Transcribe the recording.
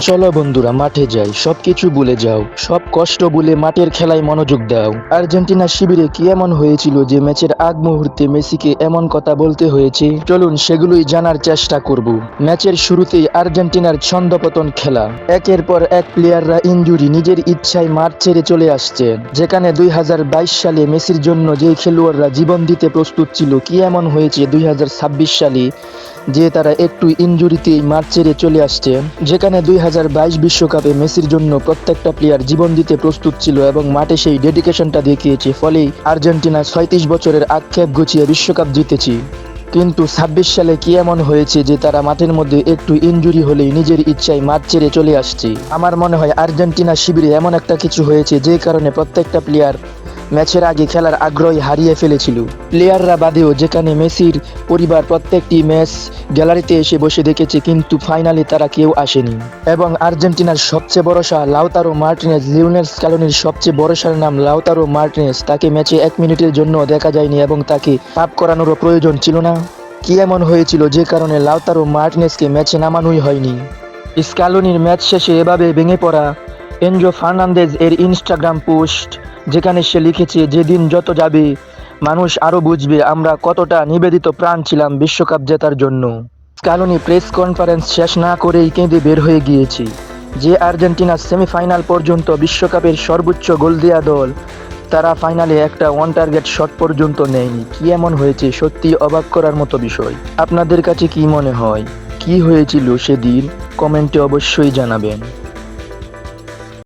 চলো বন্ধুরা মাঠে যাই, সবকিছু ভুলে যাও, সব কষ্ট ভুলে মাঠের খেলায় মনোযোগ দাও। আর্জেন্টিনা শিবিরে কি এমন হয়েছিল যে ম্যাচের আগ মুহূর্তে মেসিকে এমন কথা বলতে হয়েছে? চলুন সেগুলোই জানার চেষ্টা করব। ম্যাচের শুরুতেই আর্জেন্টিনার ছন্দপতন খেলা, একের পর এক প্লেয়াররা ইনজুরি, নিজের ইচ্ছায় মাঠ ছেড়ে চলে আসছে। যেখানে 2022 সালে মেসির জন্য যেই খেলোয়াড়রা জীবন দিতে প্রস্তুত ছিল, কি এমন হয়েছে 2026 সালে যে তারা একটু ইনজুরিতেই মাঠ ছেড়ে চলে আসছে। যেখানে 2022 বিশ্বকাপে মেসির জন্য প্রত্যেকটা প্লেয়ার জীবন দিতে প্রস্তুত ছিল এবং মাঠে সেই ডেডিকেশনটা দেখিয়েছে, ফলেই আর্জেন্টিনা 36 বছরের আক্ষেপ ঘুচিয়ে বিশ্বকাপ জিতেছে। কিন্তু 26 সালে কি এমন হয়েছে যে তারা মাঠের মধ্যে একটু ইনজুরি হলেই নিজের ইচ্ছায় মাঠ ছেড়ে চলে আসছে? আমার মনে হয় আর্জেন্টিনা শিবিরে এমন একটা কিছু হয়েছে যে কারণে প্রত্যেকটা প্লেয়ার ম্যাচের আগে খেলার আগ্রহ হারিয়ে ফেলেছিল। প্লেয়াররা বাদেও যেখানে মেসির পরিবার প্রত্যেকটি ম্যাচ গ্যালারিতে এসে বসে দেখেছে, কিন্তু ফাইনালে তারা কেউ আসেনি। এবং আর্জেন্টিনার সবচেয়ে ভরসা লাউতারো মার্টিনেজ, লিওনেল স্ক্যালোনির সবচেয়ে ভরসার নাম লাউতারো মার্টিনেজ, তাকে ম্যাচে 1 মিনিটের জন্য দেখা যায়নি এবং তাকে সাব করানোরও প্রয়োজন ছিল না। কি এমন হয়েছিল যে কারণে লাউতারো মার্টিনেজকে ম্যাচে নামানোই হয়নি? স্ক্যালোনির ম্যাচ শেষে এভাবে ভেঙে পড়া এনজো ফার্নান্দেজ এর ইনস্টাগ্রাম পোস্ট, যেখানে সে লিখেছে, যেদিন যত যাবে মানুষ আরও বুঝবে আমরা কতটা নিবেদিত প্রাণ ছিলাম বিশ্বকাপ জেতার জন্য। স্ক্যালোনি প্রেস কনফারেন্স শেষ না করেই কেঁদে বের হয়ে গিয়েছে। যে আর্জেন্টিনা সেমিফাইনাল পর্যন্ত বিশ্বকাপের সর্বোচ্চ গোল দেয়া দল, তারা ফাইনালে একটা ওয়ান টার্গেট শট পর্যন্ত নেয়নি। কি এমন হয়েছে, সত্যি অবাক করার মতো বিষয়। আপনাদের কাছে কি মনে হয়, কি হয়েছিল সেদিন? কমেন্টে অবশ্যই জানাবেন।